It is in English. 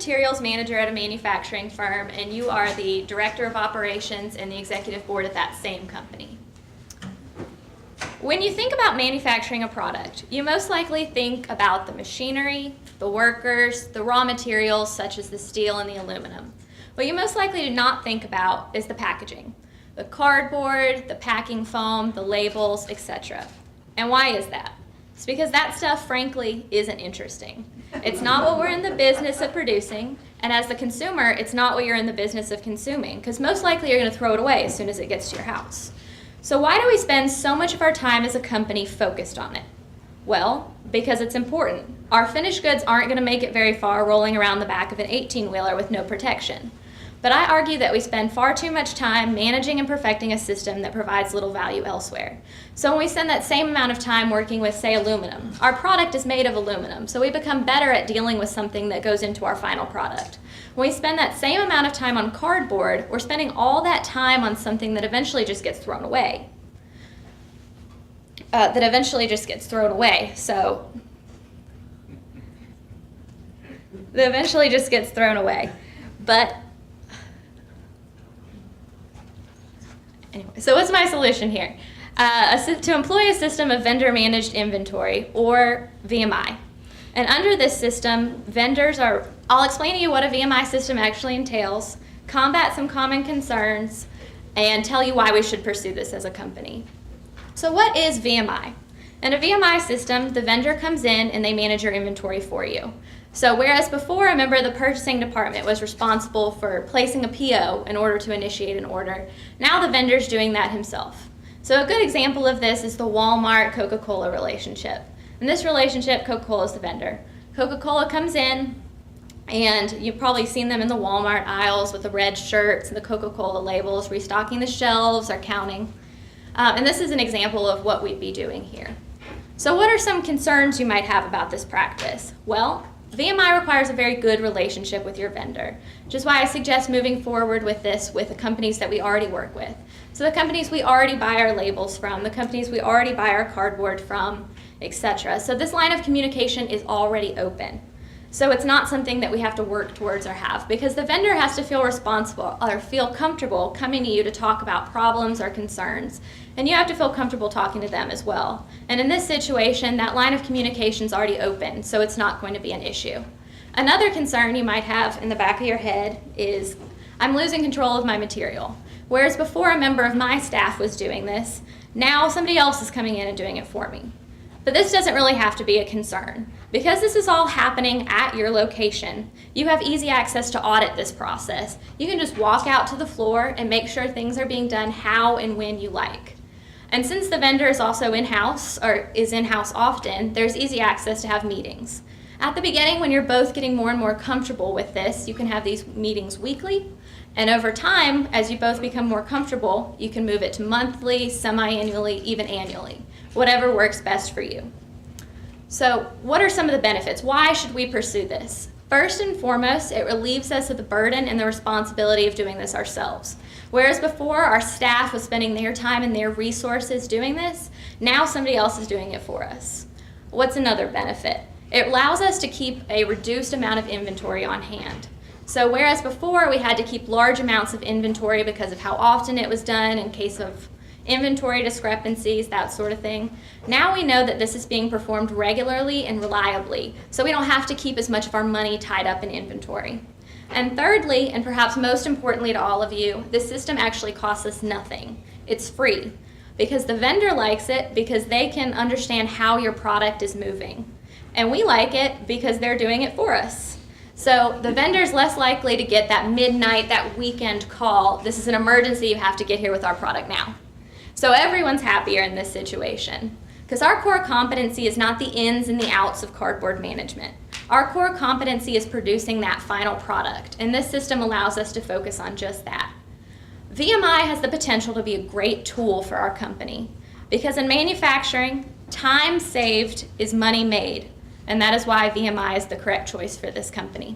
materials manager at a manufacturing firm, and you are the director of operations and the executive board at that same company. When you think about manufacturing a product, you most likely think about the machinery, the workers, the raw materials such as the steel and the aluminum. What you most likely do not think about is the packaging, the cardboard, the packing foam, the labels, etc. And why is that? It's because that stuff, frankly, isn't interesting. It's not what we're in the business of producing, and as the consumer, it's not what you're in the business of consuming, because most likely you're going to throw it away as soon as it gets to your house. So why do we spend so much of our time as a company focused on it? Well, because it's important. Our finished goods aren't going to make it very far rolling around the back of an 18-wheeler with no protection. But I argue that we spend far too much time managing and perfecting a system that provides little value elsewhere. So when we spend that same amount of time working with, say, aluminum, our product is made of aluminum, so we become better at dealing with something that goes into our final product. When we spend that same amount of time on cardboard, we're spending all that time on something that eventually just gets thrown away. But anyway, so what's my solution here? To employ a system of vendor-managed inventory, or VMI. And under this system, I'll explain to you what a VMI system actually entails, combat some common concerns, and tell you why we should pursue this as a company. So what is VMI? In a VMI system, the vendor comes in and they manage your inventory for you. So whereas before a member of the purchasing department was responsible for placing a PO in order to initiate an order, now the vendor's doing that himself. So a good example of this is the Walmart-Coca-Cola relationship. In this relationship, Coca-Cola is the vendor. Coca-Cola comes in, and you've probably seen them in the Walmart aisles with the red shirts and the Coca-Cola labels, restocking the shelves or counting. And this is an example of what we'd be doing here. So what are some concerns you might have about this practice? Well, VMI requires a very good relationship with your vendor, which is why I suggest moving forward with this with the companies that we already work with. So the companies we already buy our labels from, the companies we already buy our cardboard from, etc. So this line of communication is already open. So it's not something that we have to work towards or have, because the vendor has to feel responsible or feel comfortable coming to you to talk about problems or concerns. And you have to feel comfortable talking to them as well. And in this situation, that line of communication is already open, so it's not going to be an issue. Another concern you might have in the back of your head is, I'm losing control of my material. Whereas before a member of my staff was doing this, now somebody else is coming in and doing it for me. But this doesn't really have to be a concern. Because this is all happening at your location, you have easy access to audit this process. You can just walk out to the floor and make sure things are being done how and when you like. And since the vendor is also in-house, or is in-house often, there's easy access to have meetings. At the beginning, when you're both getting more and more comfortable with this, you can have these meetings weekly. And over time, as you both become more comfortable, you can move it to monthly, semi-annually, even annually. Whatever works best for you. So what are some of the benefits? Why should we pursue this? First and foremost, it relieves us of the burden and the responsibility of doing this ourselves. Whereas before our staff was spending their time and their resources doing this, now somebody else is doing it for us. What's another benefit? It allows us to keep a reduced amount of inventory on hand. So whereas before we had to keep large amounts of inventory because of how often it was done in case of inventory discrepancies, that sort of thing. Now we know that this is being performed regularly and reliably, so we don't have to keep as much of our money tied up in inventory. And thirdly, and perhaps most importantly to all of you, this system actually costs us nothing. It's free, because the vendor likes it because they can understand how your product is moving. And we like it because they're doing it for us. So the vendor's less likely to get that midnight, that weekend call, this is an emergency, you have to get here with our product now. So everyone's happier in this situation, because our core competency is not the ins and the outs of cardboard management. Our core competency is producing that final product, and this system allows us to focus on just that. VMI has the potential to be a great tool for our company, because in manufacturing, time saved is money made, and that is why VMI is the correct choice for this company.